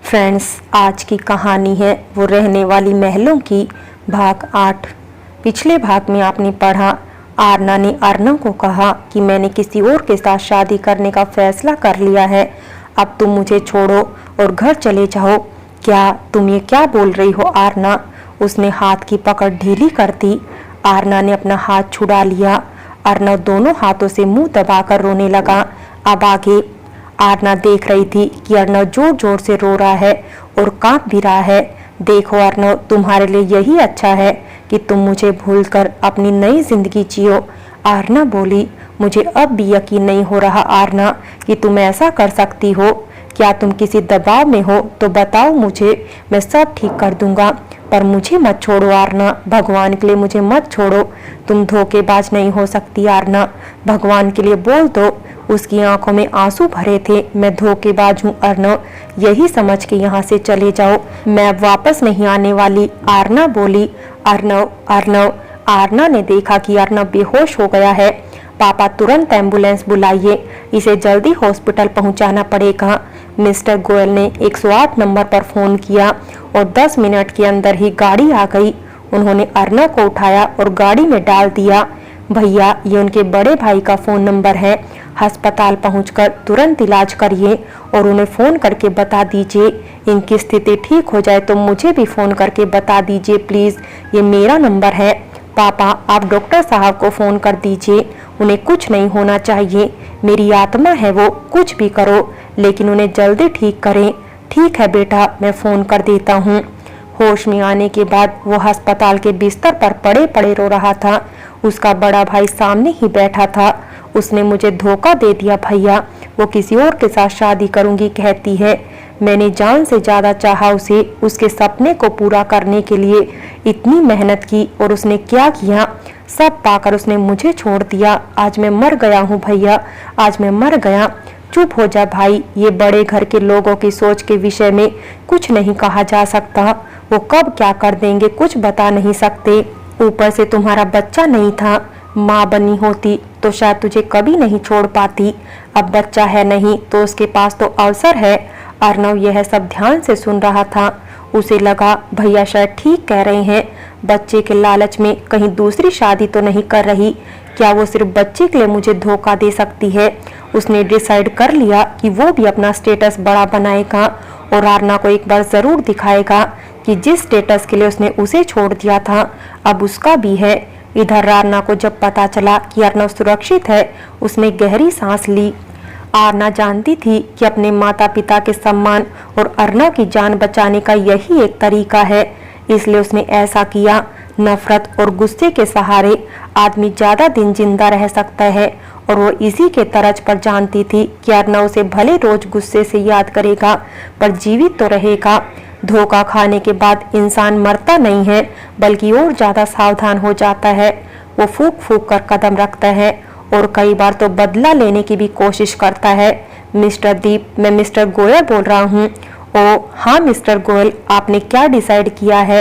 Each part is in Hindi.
फ्रेंड्स, आज की कहानी है वो रहने वाली महलों की, भाग 8। पिछले भाग में आपने पढ़ा, आरना ने अर्नव को कहा कि मैंने किसी और के साथ शादी करने का फैसला कर लिया है। अब तुम मुझे छोड़ो और घर चले जाओ। क्या तुम ये क्या बोल रही हो आरना? उसने हाथ की पकड़ ढीली कर दी। आरना ने अपना हाथ छुड़ा लिया। अर्नव दोनों हाथों से मुंह दबाकर रोने लगा। अब आगे आरना देख रही थी कि अर्नव जोर जोर से रो रहा है और कांप भी रहा है। देखो अर्नव, तुम्हारे लिए यही अच्छा है कि तुम मुझे भूलकर अपनी नई जिंदगी जियो। आरना बोली, मुझे अब भी यकीन नहीं हो रहा आरना कि तुम ऐसा कर सकती हो। क्या तुम किसी दबाव में हो तो बताओ मुझे, मैं सब ठीक कर दूंगा, पर मुझे मत छोड़ो आरना। भगवान के लिए मुझे मत छोड़ो। तुम धोखेबाज नहीं हो सकती आरना, भगवान के लिए बोल दो। उसकी आंखों में आंसू भरे थे। मैं धोखेबाज हूँ अर्नव, यही समझ के यहाँ से चले जाओ, मैं अब वापस नहीं आने वाली। आरना बोली। अर्नव अर्नव आरना ने देखा कि अर्नव बेहोश हो गया है। पापा, तुरंत एम्बुलेंस बुलाइए, इसे जल्दी हॉस्पिटल पहुंचाना पड़ेगा। मिस्टर गोयल ने 108 नंबर पर फोन किया और 10 मिनट के अंदर ही गाड़ी आ गई। उन्होंने अर्नव को उठाया और गाड़ी में डाल दिया। भैया, ये उनके बड़े भाई का फोन नंबर है, अस्पताल पहुंचकर तुरंत इलाज करिए और उन्हें फोन करके बता दीजिए। इनकी स्थिति ठीक हो जाए तो मुझे भी फोन करके बता दीजिए प्लीज, ये मेरा नंबर है। पापा, आप डॉक्टर साहब को फोन कर दीजिए, उन्हें कुछ नहीं होना चाहिए। मेरी आत्मा है वो, कुछ भी करो लेकिन उन्हें जल्दी ठीक करें। ठीक है बेटा, मैं फोन कर देता हूँ। होश में आने के बाद वो अस्पताल के बिस्तर पर पड़े पड़े रो रहा था। उसका बड़ा भाई सामने ही बैठा था। उसने मुझे धोखा दे दिया भैया, वो किसी और के साथ शादी करूंगी कहती है। मैंने जान से ज्यादा चाहा उसे, उसके सपने को पूरा करने के लिए इतनी मेहनत की और उसने क्या किया, सब पाकर उसने मुझे छोड़ दिया। आज मैं मर गया हूँ भैया, आज मैं मर गया। चुप हो जा भाई, ये बड़े घर के लोगों की सोच के विषय में कुछ नहीं कहा जा सकता। वो कब क्या कर देंगे कुछ बता नहीं सकते। ऊपर से तुम्हारा बच्चा नहीं था, माँ बनी होती तो शायद तुझे कभी नहीं छोड़ पाती। अब बच्चा है नहीं तो उसके पास तो अवसर है। अर्नव यह सब ध्यान से सुन रहा था। उसे लगा भैया शायद ठीक कह रहे हैं, बच्चे के लालच में कहीं दूसरी शादी तो नहीं कर रही। क्या वो सिर्फ बच्चे के लिए मुझे धोखा दे सकती है? उसने डिसाइड कर लिया कि वो भी अपना स्टेटस बड़ा बनाएगा और आरना को एक बार जरूर दिखाएगा कि जिस स्टेटस के लिए उसने उसे छोड़ दिया था अब उसका भी है। इधर आरना को जब पता चला कि अर्नव सुरक्षित है, उसने गहरी सांस ली। आरना जानती थी कि अपने माता पिता के सम्मान और अर्नव की जान बचाने का यही एक तरीका है, इसलिए उसने ऐसा किया। नफरत और गुस्से के सहारे आदमी ज्यादा दिन जिंदा रह सकता है और वो इसी के तर्ज पर जानती थी कि अर्नव उसे भले रोज गुस्से से याद करेगा पर जीवित तो रहेगा। धोखा खाने के बाद इंसान मरता नहीं है बल्कि और ज्यादा सावधान हो जाता है। वो फूक फूक कर कदम रखता है और कई बार तो बदला लेने की भी कोशिश करता है। मिस्टर दीप, मैं मिस्टर गोयल बोल रहा हूँ। ओ हाँ मिस्टर गोयल, आपने क्या डिसाइड किया है?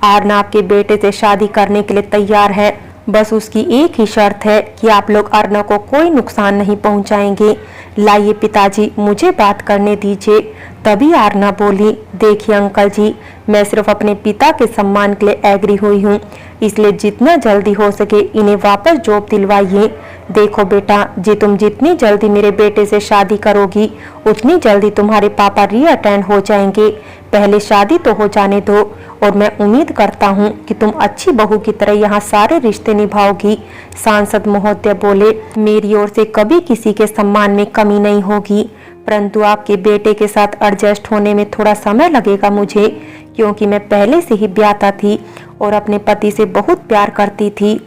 आरना आपके बेटे से शादी करने के लिए तैयार है, बस उसकी एक ही शर्त है कि आप लोग अर्नव को कोई नुकसान नहीं पहुंचाएंगे। लाइए पिताजी, मुझे बात करने दीजिए। तभी आरना बोली, देखिए अंकल जी, मैं सिर्फ अपने पिता के सम्मान के लिए एग्री हुई हूँ, इसलिए जितना जल्दी हो सके इन्हें वापस जॉब दिलवाइए। देखो बेटा जी, तुम जितनी जल्दी मेरे बेटे से शादी करोगी उतनी जल्दी तुम्हारे पापा रीअटेंड हो जाएंगे। पहले शादी तो हो जाने दो और मैं उम्मीद करता हूँ कि तुम अच्छी बहू की तरह यहाँ सारे रिश्ते निभाओगी। सांसद महोदय बोले, मेरी ओर से कभी किसी के सम्मान में कमी नहीं होगी, परंतु आपके बेटे के साथ एडजस्ट होने में थोड़ा समय लगेगा मुझे, क्योंकि मैं पहले से ही ब्याता थी और अपने पति से बहुत प्यार करती थी।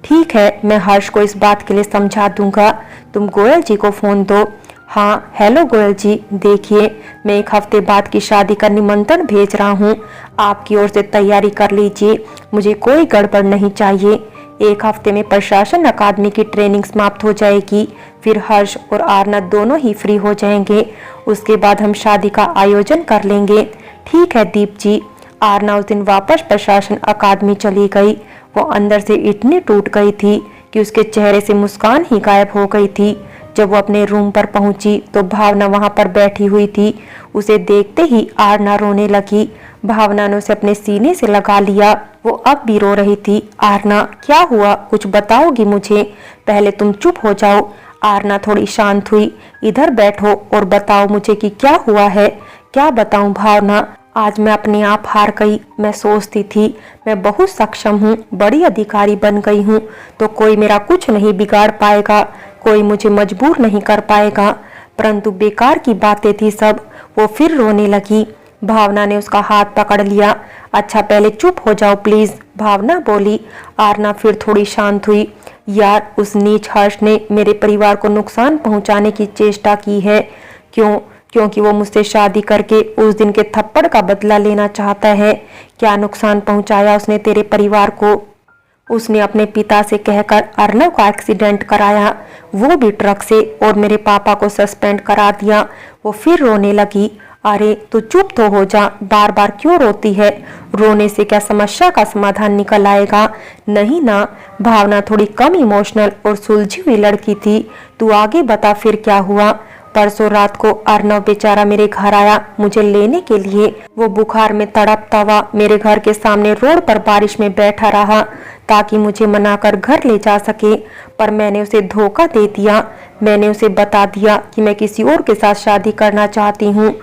ठीक है, मैं हर्ष को इस बात के लिए समझा दूंगा। तुम गोयल जी को फोन दो। हाँ हेलो गोयल जी, देखिए मैं 1 हफ्ते बाद की शादी का निमंत्रण भेज रहा हूँ, आपकी ओर से तैयारी कर लीजिए, मुझे कोई गड़बड़ नहीं चाहिए। 1 हफ्ते में प्रशासन अकादमी की ट्रेनिंग समाप्त हो जाएगी, फिर हर्ष और आरना दोनों ही फ्री हो जाएंगे। उसके बाद हम शादी का आयोजन कर लेंगे। ठीक है दीप जी। आरना उस दिन वापस प्रशासन अकादमी चली गई। वो अंदर से इतनी टूट गई थी कि उसके चेहरे से मुस्कान ही गायब हो गई थी। जब वो अपने रूम पर पहुंची तो भावना वहां पर बैठी हुई थी। उसे देखते ही आरना रोने लगी। भावना ने उसे अपने सीने से लगा लिया। वो अब भी रो रही थी। आरना, क्या हुआ, कुछ बताओगी मुझे? पहले तुम चुप हो जाओ। आरना थोड़ी शांत हुई। इधर बैठो और बताओ मुझे कि क्या हुआ है। क्या बताऊं भावना, आज मैं अपने आप हार गई। मैं सोचती थी मैं बहुत सक्षम हूँ, बड़ी अधिकारी बन गई हूँ, तो कोई मेरा कुछ नहीं बिगाड़ पाएगा, कोई मुझे मजबूर नहीं कर पाएगा, परंतु बेकार की बातें थी सब। वो फिर रोने लगी। भावना ने उसका हाथ पकड़ लिया। अच्छा पहले चुप हो जाओ प्लीज, भावना बोली। आरना फिर थोड़ी शांत हुई। यार, उस नीच हर्ष ने मेरे परिवार को नुकसान पहुंचाने की चेष्टा की है। क्यों? क्योंकि वो मुझसे शादी करके उस दिन के थप्पड़ का बदला लेना चाहता है। क्या नुकसान पहुंचाया उसने तेरे परिवार को? उसने अपने पिता से कहकर अर्नव का एक्सीडेंट कराया, वो भी ट्रक से, और मेरे पापा को सस्पेंड करा दिया। वो फिर रोने लगी। अरे तू चुप तो हो जा, बार बार क्यों रोती है? रोने से क्या समस्या का समाधान निकल आएगा? नहीं ना। भावना थोड़ी कम इमोशनल और सुलझी हुई लड़की थी। तू आगे बता फिर क्या हुआ? परसों रात को अर्नव बेचारा मेरे घर आया मुझे लेने के लिए। वो बुखार में तड़पता हुआ मेरे घर के सामने रोड पर बारिश में बैठा रहा ताकि मुझे मनाकर घर ले जा सके, पर मैंने उसे धोखा दे दिया। मैंने उसे बता दिया कि मैं किसी और के साथ शादी करना चाहती हूँ।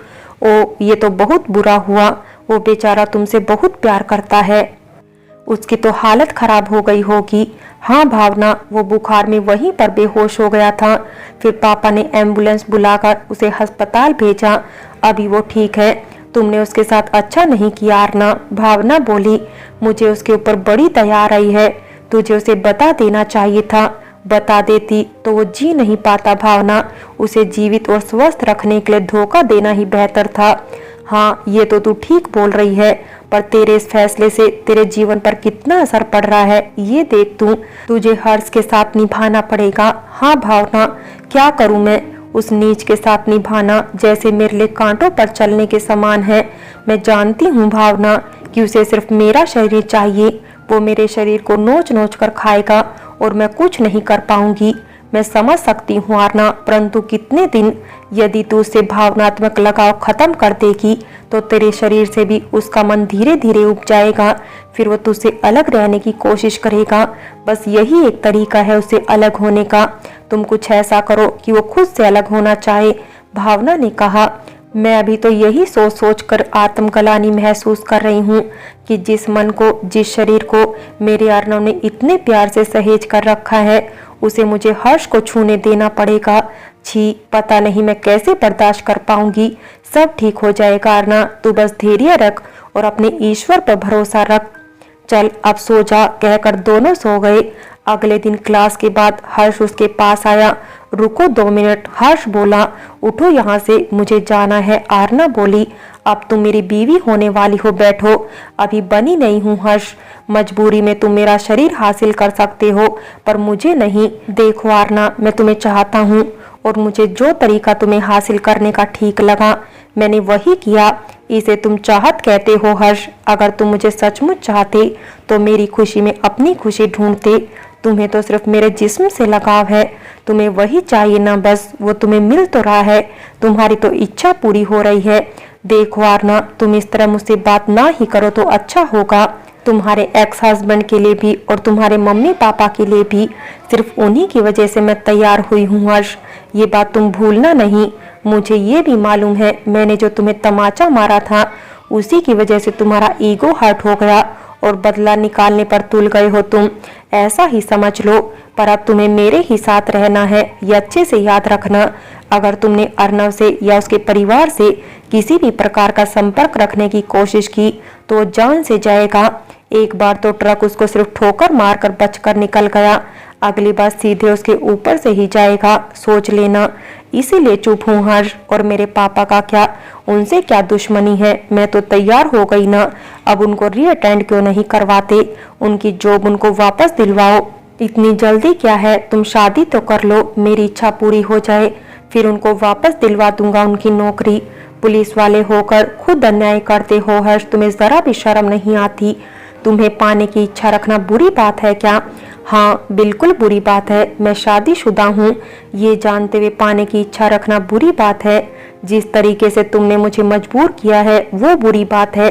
ओ, ये तो बहुत बुरा हुआ। वो बेचारा तुमसे बहुत प्यार करता है। उसकी तो हालत खराब हो गई होगी। हाँ भावना, वो बुखार में वहीं पर बेहोश हो गया था। फिर पापा ने एम्बुलेंस बुलाकर उसे अस्पताल भेजा। अभी वो ठीक है। तुमने उसके साथ अच्छा नहीं किया आरना, भावना बोली। मुझे उसके ऊपर बड़ी दया आ रही है। तुझे उसे बता देना चाहिए था। बता देती तो वो जी नहीं पाता भावना। उसे जीवित और स्वस्थ रखने के लिए धोखा देना ही बेहतर था। हाँ, ये तो तू ठीक बोल रही है, पर तेरे इस फैसले से तेरे जीवन पर कितना असर पड़ रहा है ये देख तू। तुझे हर्ष के साथ निभाना पड़ेगा। हाँ भावना, क्या करूं मैं? उस नीच के साथ निभाना जैसे मेरे लिए कांटों पर चलने के समान है। मैं जानती हूँ भावना कि उसे सिर्फ मेरा शरीर चाहिए। वो मेरे शरीर को नोच नोच कर खाएगा और मैं कुछ नहीं कर पाऊंगी। मैं समझ सकती हूँ आरना, परंतु कितने दिन? यदि तू उससे भावनात्मक लगाव खत्म कर देगी तो तेरे शरीर से भी उसका मन धीरे धीरे उब जाएगा। फिर वो तुझसे अलग रहने की कोशिश करेगा। बस यही एक तरीका है उससे अलग होने का। तुम कुछ ऐसा करो कि वो खुद से अलग होना चाहे। भावना ने कहा, मैं अभी तो यही सोच सोच कर आत्मग्लानि महसूस कर रही हूँ कि जिस मन को, जिस शरीर को मेरे अर्नव ने इतने प्यार से सहेज कर रखा है, उसे मुझे हर्ष को छूने देना पड़ेगा। छी, पता नहीं मैं कैसे बर्दाश्त कर पाऊंगी। सब ठीक हो जाएगा अर्ना, तू बस धैर्य रख और अपने ईश्वर पर भरोसा रख। चल अब सो जा, कहकर दोनों सो गए। अगले दिन क्लास के बाद हर्ष उसके पास आया। रुको 2 मिनट, हर्ष बोला। उठो यहाँ से, मुझे जाना है, आरना बोली। अब तुम मेरी बीवी होने वाली हो, बैठो। अभी बनी नहीं हूँ हर्ष। मजबूरी में तुम मेरा शरीर हासिल कर सकते हो, पर मुझे नहीं। देखो आरना, मैं तुम्हें चाहता हूँ और मुझे जो तरीका तुम्हें हासिल करने का ठीक लगा मैंने वही किया। इसे तुम चाहत कहते हो हर्ष। अगर तुम मुझे सचमुच चाहते तो मेरी खुशी में अपनी खुशी ढूंढते। तुम्हें तो सिर्फ मेरे जिस्म से लगाव है। तुम्हें वही चाहिए ना, बस वो तुम्हें मिल तो रहा है। तुम्हारी तो इच्छा पूरी हो रही है। देखो आरना, तुम इस तरह मुझसे बात ना ही करो तो अच्छा होगा। तुम्हारे एक्स हस्बैंड के लिए भी और तुम्हारे मम्मी पापा के लिए भी। सिर्फ उन्हीं की वजह से मैं तैयार हुई हूँ हर्ष, ये बात तुम भूलना नहीं। मुझे ये भी मालूम है मैंने जो तुम्हें तमाचा मारा था उसी की वजह से तुम्हारा ईगो हर्ट हो गया और बदला निकालने पर तुल गए हो तुम। ऐसा ही समझ लो, पर अब तुम्हें मेरे ही साथ रहना है, ये अच्छे से याद रखना। अगर तुमने अर्नव से या उसके परिवार से किसी भी प्रकार का संपर्क रखने की कोशिश की तो जान से जाएगा। एक बार तो ट्रक उसको सिर्फ ठोकर मारकर बचकर निकल गया, अगली बार सीधे उसके ऊपर से ही जाएगा, सोच लेना। इसीलिए चुप हूँ हर्ष। और मेरे पापा का क्या, उनसे क्या दुश्मनी है? मैं तो तैयार हो गई ना, अब उनको रीअटेंड क्यों नहीं करवाते? उनकी जॉब उनको वापस दिलवाओ। इतनी जल्दी क्या है, तुम शादी तो कर लो, मेरी इच्छा पूरी हो जाए, फिर उनको वापस दिलवा दूंगा उनकी नौकरी। पुलिस वाले होकर खुद अन्याय करते हो हर्ष, तुम्हें जरा भी शर्म नहीं आती? तुम्हें पाने की इच्छा रखना बुरी बात है क्या? हाँ, बिल्कुल बुरी बात है। मैं शादीशुदा हूँ, ये जानते हुए पाने की इच्छा रखना बुरी बात है। जिस तरीके से तुमने मुझे मजबूर किया है वो बुरी बात है।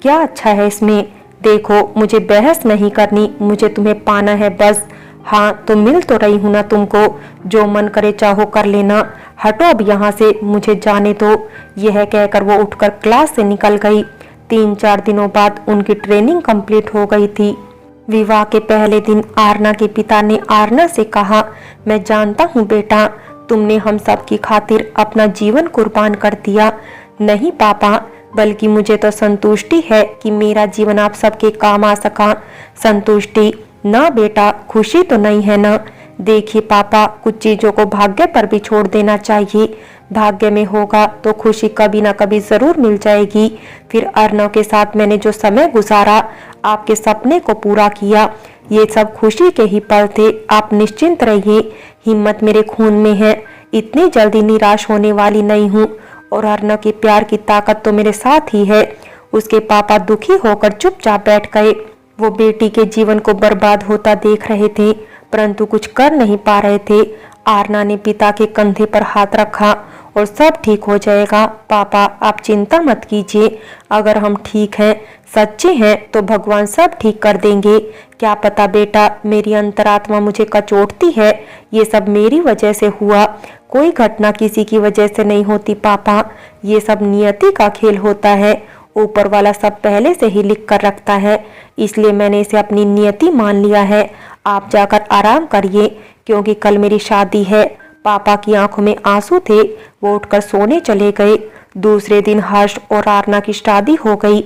क्या अच्छा है इसमें? देखो, मुझे बहस नहीं करनी, मुझे तुम्हें पाना है बस। हाँ, तो मिल तो रही हूँ ना तुमको, जो मन करे चाहो कर लेना। हटो अब यहाँ से, मुझे जाने दो। यह कहकर वो उठकर क्लास से निकल गई। 3-4 दिनों बाद उनकी ट्रेनिंग कंप्लीट हो गई थी। विवाह के पहले दिन आरना के पिता ने आरना से कहा, मैं जानता हूँ बेटा, तुमने हम सब की खातिर अपना जीवन कुर्बान कर दिया। नहीं पापा, बल्कि मुझे तो संतुष्टि है कि मेरा जीवन आप सबके काम आ सका। संतुष्टि ना बेटा, खुशी तो नहीं है ना। देखिए पापा, कुछ चीजों को भाग्य पर भी छोड़ देना चाहिए। भाग्य में होगा तो खुशी कभी ना कभी जरूर मिल जाएगी। फिर अर्नव के साथ मैंने जो समय गुजारा, आपके सपने को पूरा किया, ये सब खुशी के ही पल थे। आप निश्चिंत रहिए, हिम्मत मेरे खून में है, इतनी जल्दी निराश होने वाली नहीं हूँ। और अर्नव के प्यार की ताकत तो मेरे साथ ही है। उसके पापा दुखी होकर चुपचाप बैठ गए। वो बेटी के जीवन को बर्बाद होता देख रहे थे, परंतु कुछ कर नहीं पा रहे थे। आरना ने पिता के कंधे पर हाथ रखा, और सब ठीक हो जाएगा पापा, आप चिंता मत कीजिए। अगर हम ठीक हैं, सच्चे हैं, तो भगवान सब ठीक कर देंगे। क्या पता बेटा, मेरी अंतरात्मा मुझे कचोटती है, ये सब मेरी वजह से हुआ। कोई घटना किसी की वजह से नहीं होती पापा, ये सब नियति का खेल होता है। ऊपर वाला सब पहले से ही लिख कर रखता है, इसलिए मैंने इसे अपनी नियति मान लिया है। आप जाकर आराम करिए, क्योंकि कल मेरी शादी है। पापा की आंखों में आंसू थे, वो उठकर सोने चले गए। दूसरे दिन हर्ष और आरना की शादी हो गई।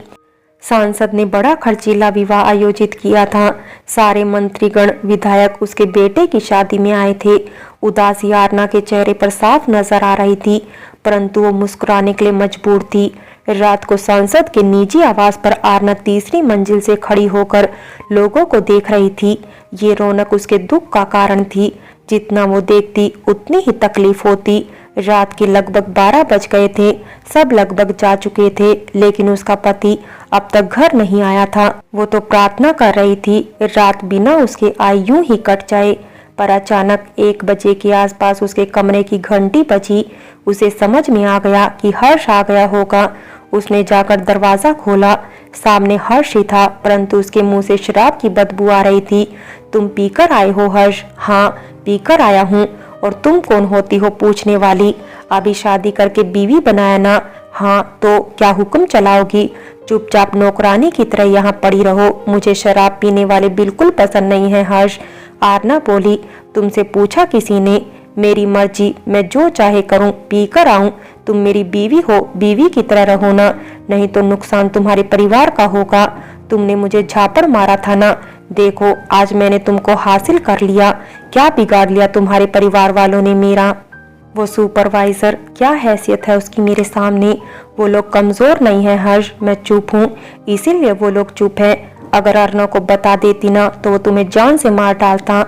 सांसद ने बड़ा खर्चीला विवाह आयोजित किया था। सारे मंत्रीगण, विधायक उसके बेटे की शादी में आए थे। उदासी आरना के चेहरे पर साफ नजर आ रही थी, परंतु वो मुस्कुराने के लिए मजबूर थी। रात को सांसद के निजी आवास पर आरना तीसरी मंजिल से खड़ी होकर लोगों को देख रही थी। ये रौनक उसके दुख का कारण थी। जितना वो देखती उतनी ही तकलीफ होती। रात के लगभग 12 बज गए थे, सब लगभग जा चुके थे, लेकिन उसका पति अब तक घर नहीं आया था। वो तो प्रार्थना कर रही थी रात बिना उसके आए यूं ही कट जाए। पर अचानक 1 बजे के आसपास उसके कमरे की घंटी बजी। उसे समझ में आ गया कि हर्ष आ गया होगा। उसने जाकर दरवाजा खोला। सामने हर्ष ही था, परंतु उसके मुंह से शराब की बदबू आ रही थी। तुम पीकर आए हो हर्ष? हाँ, पीकर आया हूँ। और तुम कौन होती हो पूछने वाली? अभी शादी करके बीवी बनाया ना? हाँ, तो क्या हुक्म चलाओगी? चुपचाप नौकरानी की तरह यहाँ पड़ी रहो। मुझे शराब पीने वाले बिल्कुल पसंद नहीं है हर्ष। आरना बोली, तुमसे पूछा किसी ने? मेरी मर्जी, मैं जो चाहे करूं, पी कर आऊं। तुम मेरी बीवी हो, बीवी की तरह रहो ना, नहीं तो नुकसान तुम्हारे परिवार का होगा। तुमने मुझे झापड़ मारा था ना, देखो आज मैंने तुमको हासिल कर लिया। क्या बिगाड़ लिया तुम्हारे परिवार वालों ने मेरा? वो सुपरवाइजर, क्या हैसियत है उसकी मेरे सामने? वो लोग कमजोर नहीं है हर्ष, मैं चुप हूँ, इसीलिए वो लोग चुप है। अगर अर्नव को बता देती ना तो वो तुम्हें जान से मार डालता।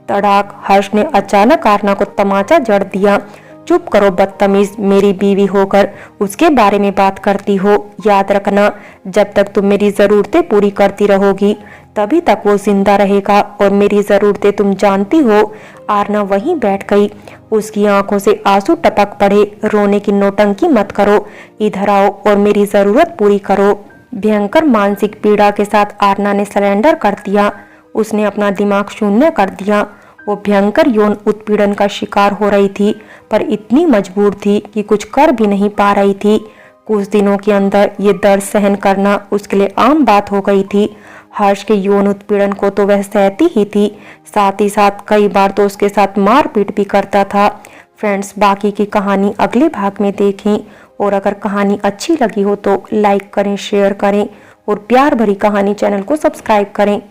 तड़ाक, हर्ष ने अचानक आरना को तमाचा जड़ दिया। चुप करो बदतमीज, मेरी बीवी होकर उसके बारे में बात करती हो। याद रखना, जब तक तुम मेरी जरूरतें पूरी करती रहोगी तभी तक वो जिंदा रहेगा, और मेरी जरूरतें तुम जानती हो। आरना वहीं बैठ गई। उसकी आंखों से आंसू टपक पड़े। रोने की नौटंकी मत करो, इधर आओ और मेरी जरूरत पूरी करो। भयंकर मानसिक पीड़ा के साथ आरना ने सरेंडर कर दिया। उसने अपना दिमाग शून्य कर दिया। वो भयंकर यौन उत्पीड़न का शिकार हो रही थी, पर इतनी मजबूर थी कि कुछ कर भी नहीं पा रही थी। कुछ दिनों के अंदर ये दर्द सहन करना उसके लिए आम बात हो गई थी। हर्ष के यौन उत्पीड़न को तो वह सहती ही थी, साथ ही साथ कई बार तो उसके साथ मारपीट भी करता था। फ्रेंड्स, बाकी की कहानी अगले भाग में देखें, और अगर कहानी अच्छी लगी हो तो लाइक करें, शेयर करें, और प्यार भरी कहानी चैनल को सब्सक्राइब करें।